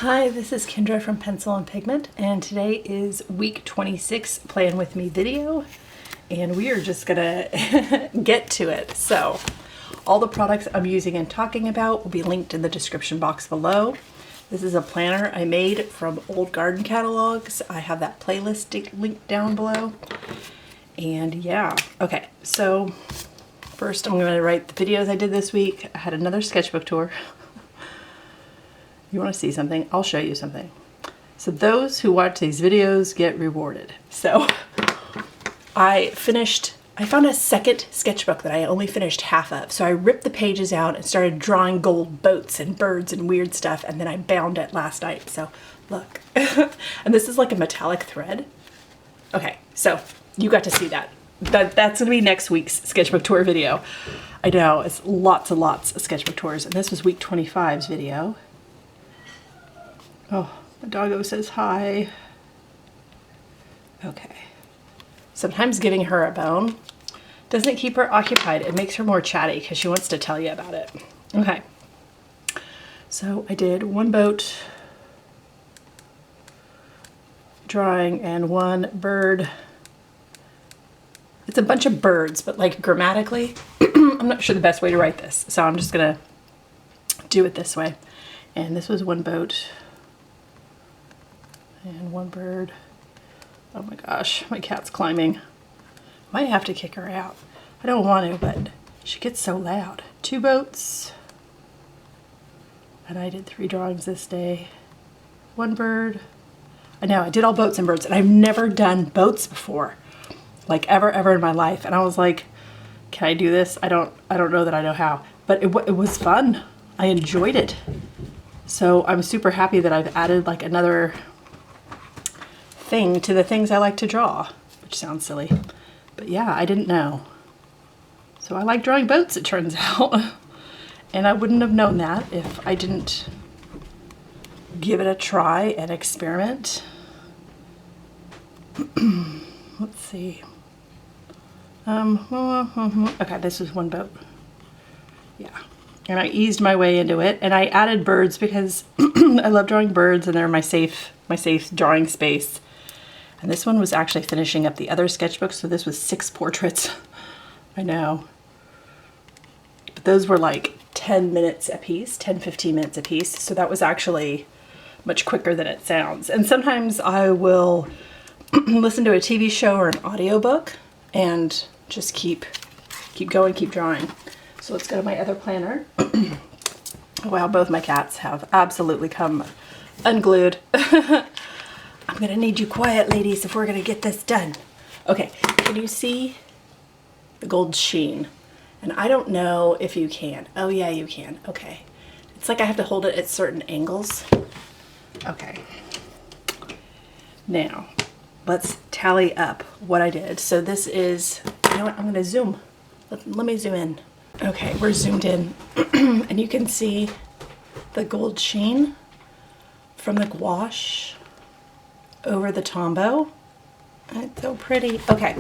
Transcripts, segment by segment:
Hi, this is Kendra from Pencil and Pigment, and today is week 26 Plan With Me video, and we are just gonna get to it. So, all the products I'm using and talking about will be linked in the description box below. This is a planner I made from old garden catalogs. I have that playlist linked down below. And yeah, okay, so first I'm gonna write the videos I did this week. I had another sketchbook tour. You want to see something? I'll show you something. So those who watch these videos get rewarded. So I found a second sketchbook that I only finished half of. So I ripped the pages out and started drawing gold boats and birds and weird stuff, and then I bound it last night. So look. And this is like a metallic thread. Okay, so you got to see that. That's gonna be next week's sketchbook tour video. I know, it's lots and lots of sketchbook tours, and this was week 25's video. Oh, my doggo says hi. Okay. Sometimes giving her a bone doesn't keep her occupied. It makes her more chatty because she wants to tell you about it. Okay. So I did one boat drawing and one bird. It's a bunch of birds, but like grammatically, I'm not sure the best way to write this. So I'm just gonna do it this way. And this was one boat. And one bird. Oh my gosh, my cat's climbing. Might have to kick her out. I don't want to, but she gets so loud. Two boats. And I did 3 drawings this day. One bird. I know, I did all boats and birds, and I've never done boats before. Like ever in my life. And I was like, can I do this? I don't know that I know how. But it was fun. I enjoyed it. So I'm super happy that I've added like another thing to the things I like to draw, which sounds silly, but yeah, I didn't know. So I like drawing boats, it turns out. And I wouldn't have known that if I didn't give it a try and experiment. Let's see. Okay, this is one boat. Yeah. And I eased my way into it, and I added birds because I love drawing birds, and they're my safe drawing space. And this one was actually finishing up the other sketchbook, so this was 6 portraits. I know. But those were like 10 minutes a piece, 10-15 minutes a piece, so that was actually much quicker than it sounds. And sometimes I will listen to a TV show or an audiobook and just keep going, keep drawing. So let's go to my other planner. Wow, both my cats have absolutely come unglued. I'm gonna need you quiet, ladies, if we're gonna get this done. Okay, can you see the gold sheen? And I don't know if you can. Oh yeah, you can. Okay. It's like I have to hold it at certain angles. Okay. Now, let's tally up what I did. So this is, you know what, I'm gonna zoom. Let me zoom in. Okay, we're zoomed in. And you can see the gold sheen from the gouache over the Tombow. It's so pretty. Okay.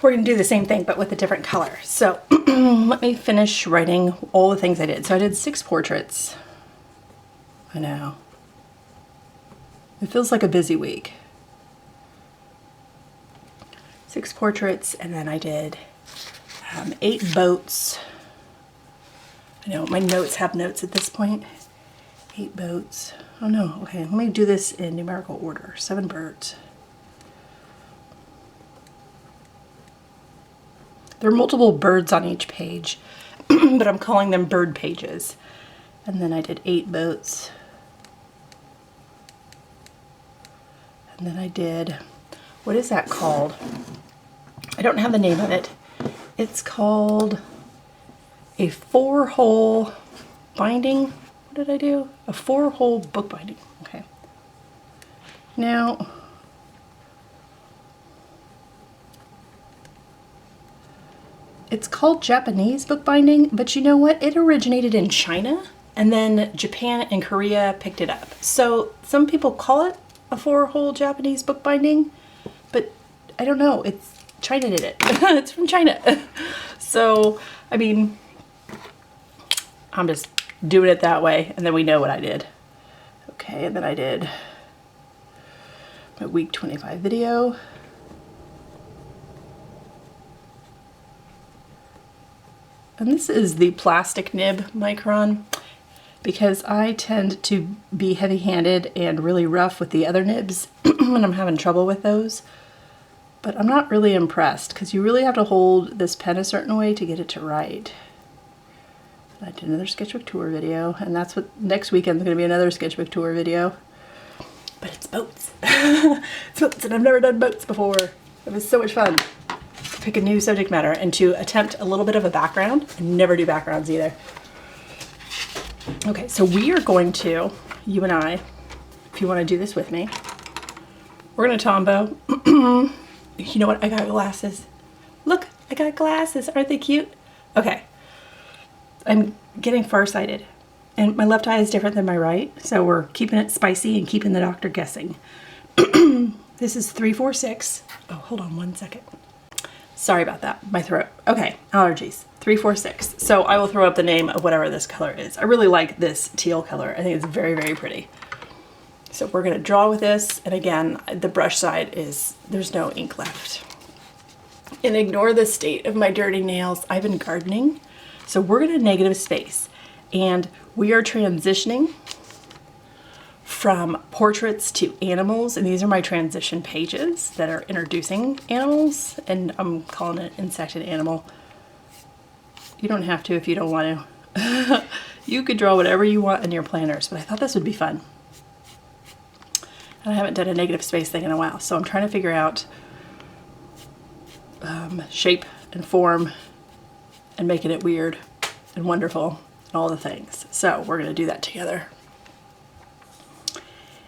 We're gonna do the same thing, but with a different color. So let me finish writing all the things I did. So I did 6 portraits. I know. It feels like a busy week. 6 portraits, and then I did 8 boats. I know, my notes have notes at this point. 8 boats. Oh no, okay, let me do this in numerical order. 7 birds. There are multiple birds on each page, but I'm calling them bird pages. And then I did 8 boats. And then I did, what is that called? I don't have the name of it. It's called a 4-hole binding. What did I do? A 4-hole bookbinding. Okay. Now, it's called Japanese bookbinding, but you know what? It originated in China, and then Japan and Korea picked it up. So some people call it a 4-hole Japanese bookbinding, but I don't know. China did it. It's from China. So, I mean, I'm just doing it that way, and then we know what I did. Okay, and then I did my week 25 video. And this is the plastic nib micron, because I tend to be heavy-handed and really rough with the other nibs when I'm having trouble with those. But I'm not really impressed, because you really have to hold this pen a certain way to get it to write. I did another sketchbook tour video, and that's what next weekend is going to be, another sketchbook tour video. But it's boats. It's boats, and I've never done boats before. It was so much fun to pick a new subject matter and to attempt a little bit of a background. I never do backgrounds either. Okay, so we are going to, you and I, if you want to do this with me, we're going to Tombow. You know what? I got glasses. Look, I got glasses. Aren't they cute? Okay. I'm getting farsighted, and my left eye is different than my right, so we're keeping it spicy and keeping the doctor guessing. This is 346. Oh, hold on one second. Sorry about that, my throat. Okay, allergies, 346. So I will throw up the name of whatever this color is. I really like this teal color. I think it's very, very pretty. So we're gonna draw with this, and again, the brush side is, there's no ink left. And ignore the state of my dirty nails. I've been gardening. So we're going to negative space, and we are transitioning from portraits to animals, and these are my transition pages that are introducing animals, and I'm calling it insect and animal. You don't have to if you don't want to. You could draw whatever you want in your planners, but I thought this would be fun. And I haven't done a negative space thing in a while, so I'm trying to figure out shape and form and making it weird and wonderful and all the things. So we're going to do that together.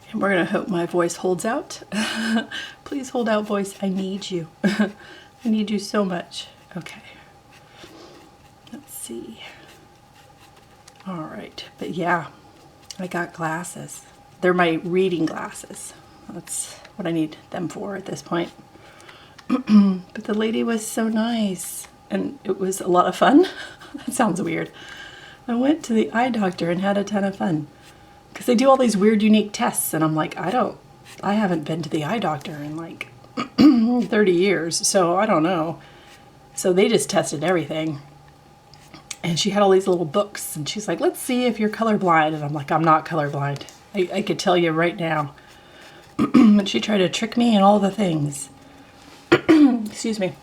And we're going to hope my voice holds out. Please hold out, voice. I need you. I need you so much. Okay. Let's see. All right. But yeah, I got glasses. They're my reading glasses. That's what I need them for at this point. But the lady was so nice. And it was a lot of fun. That sounds weird. I went to the eye doctor and had a ton of fun. Because they do all these weird, unique tests. And I'm like, I haven't been to the eye doctor in like 30 years. So I don't know. So they just tested everything. And she had all these little books. And she's like, let's see if you're colorblind. And I'm like, I'm not colorblind. I could tell you right now. And she tried to trick me and all the things. Excuse me.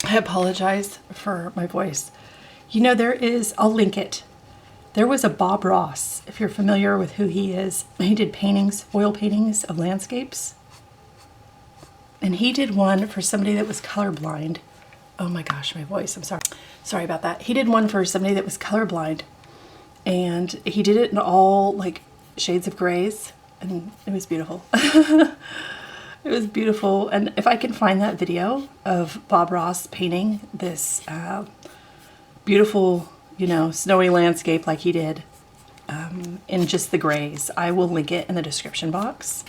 I apologize for my voice. You know, I'll link it. There was a Bob Ross, if you're familiar with who he is. He did paintings, oil paintings of landscapes. And he did one for somebody that was colorblind. Oh my gosh, my voice, I'm sorry. Sorry about that. He did one for somebody that was colorblind. And he did it in all like shades of grays. And it was beautiful. It was beautiful, and if I can find that video of Bob Ross painting this beautiful, you know, snowy landscape like he did in just the grays, I will link it in the description box.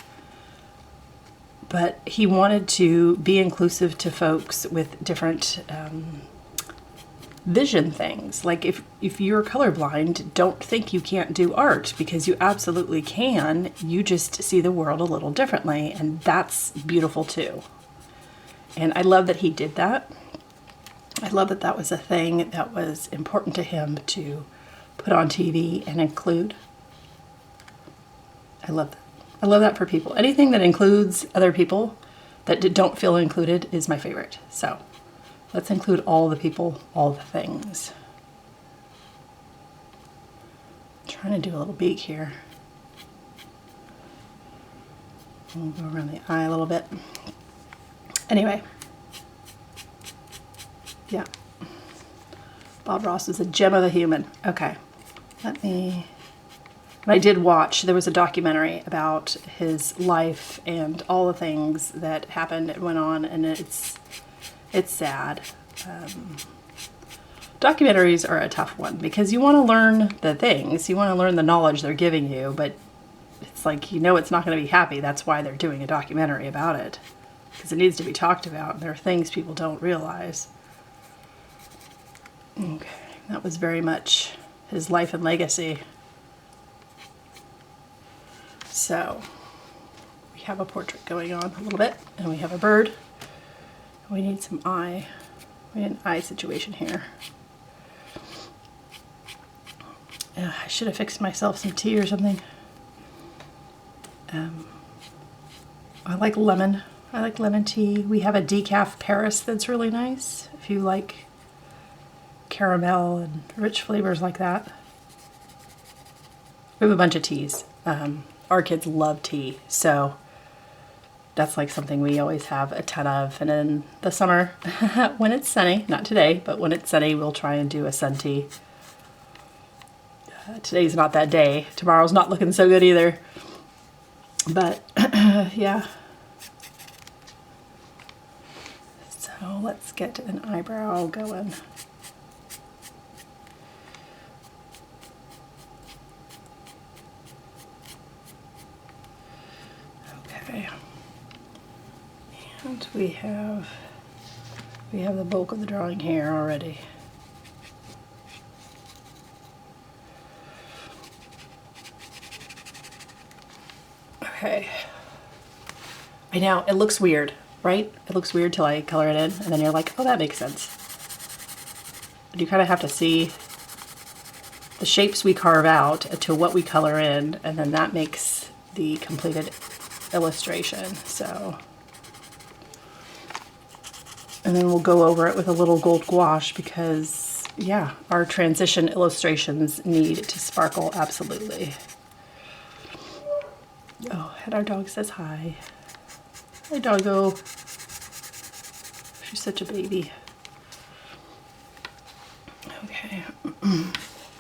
But he wanted to be inclusive to folks with different vision things. Like if you're colorblind, don't think you can't do art, because you absolutely can. You just see the world a little differently, and that's beautiful too. And I love that he did that. I love that that was a thing that was important to him to put on TV and include. I love that. I love that for people. Anything that includes other people that don't feel included is my favorite. So let's include all the people, all the things. I'm trying to do a little beak here. We'll go around the eye a little bit. Anyway. Yeah. Bob Ross is a gem of a human. Okay. I did watch, there was a documentary about his life and all the things that happened and went on, and it's sad. Documentaries are a tough one because you want to learn the things, you want to learn the knowledge they're giving you, but it's like, you know, it's not going to be happy. That's why they're doing a documentary about it, because it needs to be talked about, and there are things people don't realize. Okay, that was very much his life and legacy. So we have a portrait going on a little bit, and we have a bird. We need some eye. We need an eye situation here. I should have fixed myself some tea or something. I like lemon. I like lemon tea. We have a decaf Paris that's really nice if you like caramel and rich flavors like that. We have a bunch of teas. Our kids love tea, so that's like something we always have a ton of. And in the summer, when it's sunny, not today, but when it's sunny, we'll try and do a sun tea. Today's not that day. Tomorrow's not looking so good either. But yeah. So let's get an eyebrow going. Okay. And we have the bulk of the drawing here already. Okay. I know, it looks weird, right? It looks weird till I color it in, and then you're like, oh, that makes sense. But you kind of have to see the shapes we carve out to what we color in, and then that makes the completed illustration. So, and then we'll go over it with a little gold gouache because, yeah, our transition illustrations need to sparkle absolutely. Oh, and our dog says hi. Hi, doggo. She's such a baby. Okay. I'm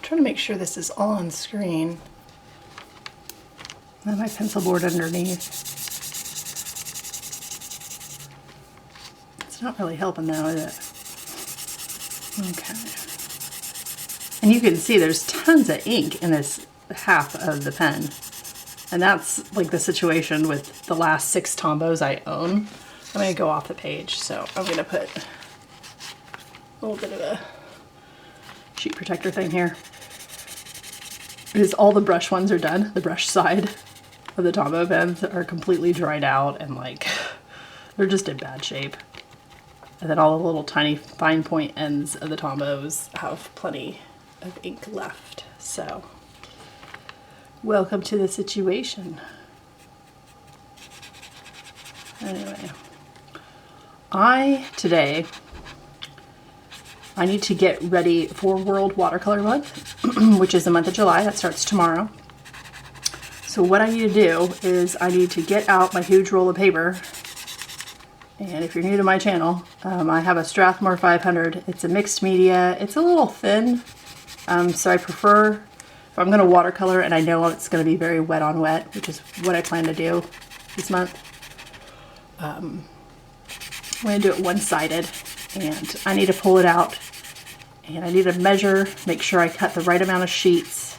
trying to make sure this is all on screen. And then my pencil board underneath. It's not really helping though, is it? Okay. And you can see there's tons of ink in this half of the pen. And that's like the situation with the last 6 Tombos I own. I'm going to go off the page, so I'm going to put a little bit of a sheet protector thing here. Because all the brush ones are done. The brush side of the Tombow pens are completely dried out and like they're just in bad shape. And then all the little tiny fine point ends of the Tombows have plenty of ink left. So welcome to the situation. Anyway, today I need to get ready for World Watercolor Month, which is the month of July. That starts tomorrow. So what I need to do is I need to get out my huge roll of paper. And if you're new to my channel, I have a Strathmore 500. It's a mixed media. It's a little thin, so I prefer, if I'm going to watercolor and I know it's going to be very wet on wet, which is what I plan to do this month, I'm going to do it one-sided, and I need to pull it out, and I need to measure, make sure I cut the right amount of sheets.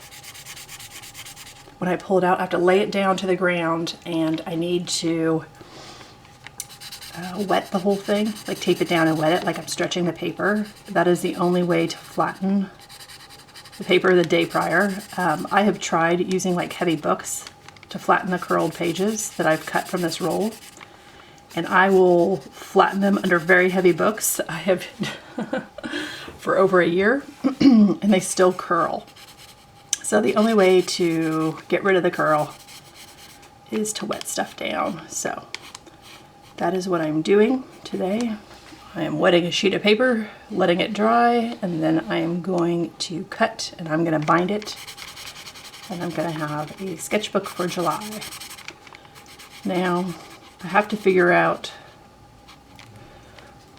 When I pull it out, I have to lay it down to the ground, and I need to wet the whole thing, like tape it down and wet it like I'm stretching the paper. That is the only way to flatten the paper the day prior. I have tried using like heavy books to flatten the curled pages that I've cut from this roll, and I will flatten them under very heavy books. I have for over a year and they still curl. So the only way to get rid of the curl is to wet stuff down. So that is what I'm doing today. I am wetting a sheet of paper, letting it dry, and then I am going to cut, and I'm going to bind it, and I'm going to have a sketchbook for July. Now, I have to figure out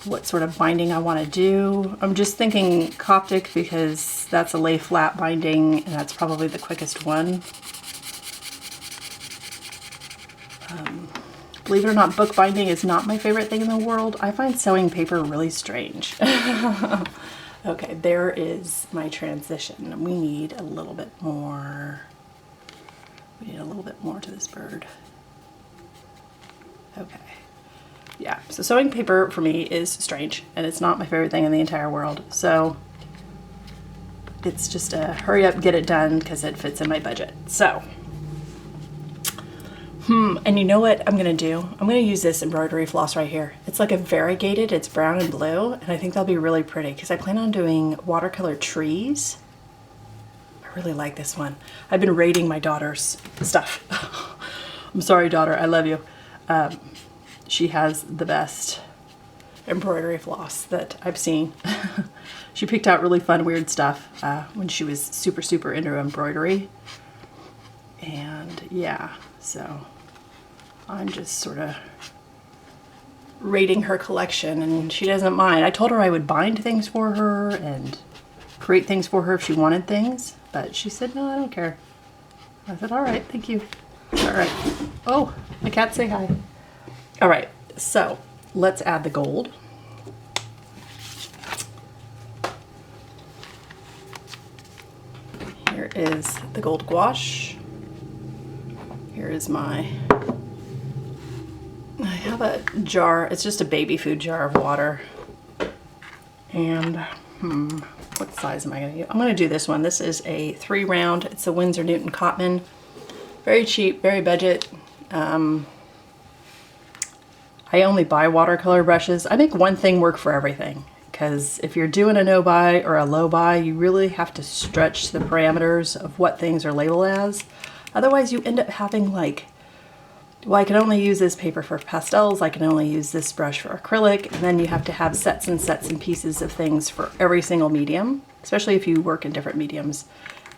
what sort of binding I want to do. I'm just thinking Coptic because that's a lay flat binding, and that's probably the quickest one. Believe it or not, bookbinding is not my favorite thing in the world. I find sewing paper really strange. Okay, there is my transition. We need a little bit more. We need a little bit more to this bird. Okay. Yeah, so sewing paper for me is strange, and it's not my favorite thing in the entire world. So it's just a hurry up, get it done because it fits in my budget. So, and you know what I'm gonna do? I'm gonna use this embroidery floss right here. It's like a variegated, it's brown and blue, and I think that'll be really pretty because I plan on doing watercolor trees. I really like this one. I've been rating my daughter's stuff. I'm sorry, daughter, I love you. She has the best embroidery floss that I've seen. She picked out really fun, weird stuff when she was super, super into embroidery. And yeah, so I'm just sort of rating her collection, and she doesn't mind. I told her I would bind things for her and create things for her if she wanted things, but she said, no, I don't care. I said, all right, thank you. All right. Oh, I can't say hi. All right, so let's add the gold. Here is the gold gouache. Here is I have a jar, it's just a baby food jar of water. And what size am I gonna use? I'm gonna do this one. This is a 3 round, it's a Winsor Newton Cotman. Very cheap, very budget. I only buy watercolor brushes. I make one thing work for everything, because if you're doing a no buy or a low buy, you really have to stretch the parameters of what things are labeled as. Otherwise you end up having like, well, I can only use this paper for pastels, I can only use this brush for acrylic, and then you have to have sets and pieces of things for every single medium, especially if you work in different mediums.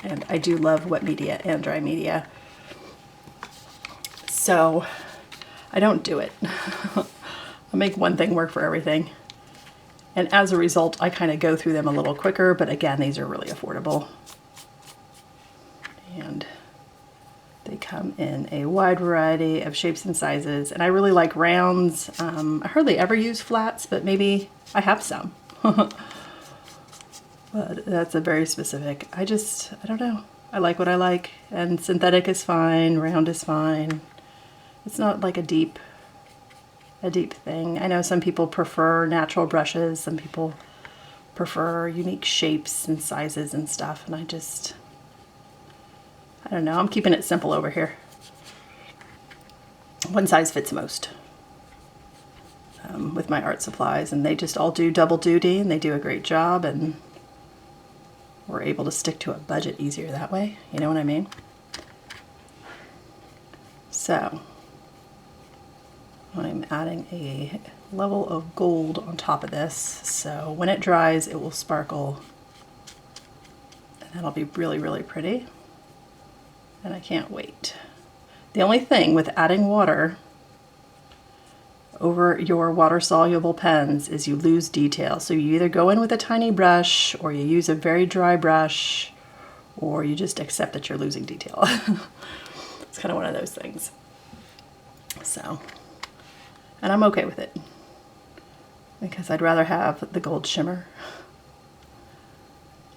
And I do love wet media and dry media. So I don't do it. I make one thing work for everything. And as a result, I kind of go through them a little quicker, but again, these are really affordable. And they come in a wide variety of shapes and sizes, and I really like rounds. I hardly ever use flats, but maybe I have some. But that's a very specific. I don't know. I like what I like, and synthetic is fine, round is fine. It's not like a deep thing. I know some people prefer natural brushes, some people prefer unique shapes and sizes and stuff, and I don't know, I'm keeping it simple over here. One size fits most with my art supplies, and they just all do double duty, and they do a great job, and we're able to stick to a budget easier that way, you know what I mean? So I'm adding a level of gold on top of this, so when it dries it will sparkle, and that'll be really, really pretty. And I can't wait. The only thing with adding water over your water-soluble pens is you lose detail. So you either go in with a tiny brush, or you use a very dry brush, or you just accept that you're losing detail. It's kind of one of those things. So, and I'm okay with it, because I'd rather have the gold shimmer.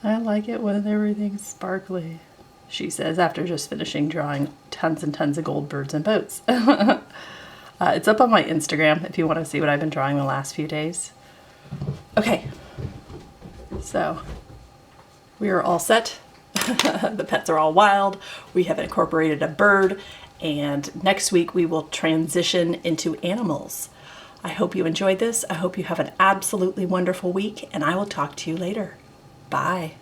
I like it when everything's sparkly, she says, after just finishing drawing tons and tons of gold birds and boats. It's up on my Instagram if you want to see what I've been drawing the last few days. Okay, so we are all set. The pets are all wild. We have incorporated a bird, and next week we will transition into animals. I hope you enjoyed this. I hope you have an absolutely wonderful week, and I will talk to you later. Bye.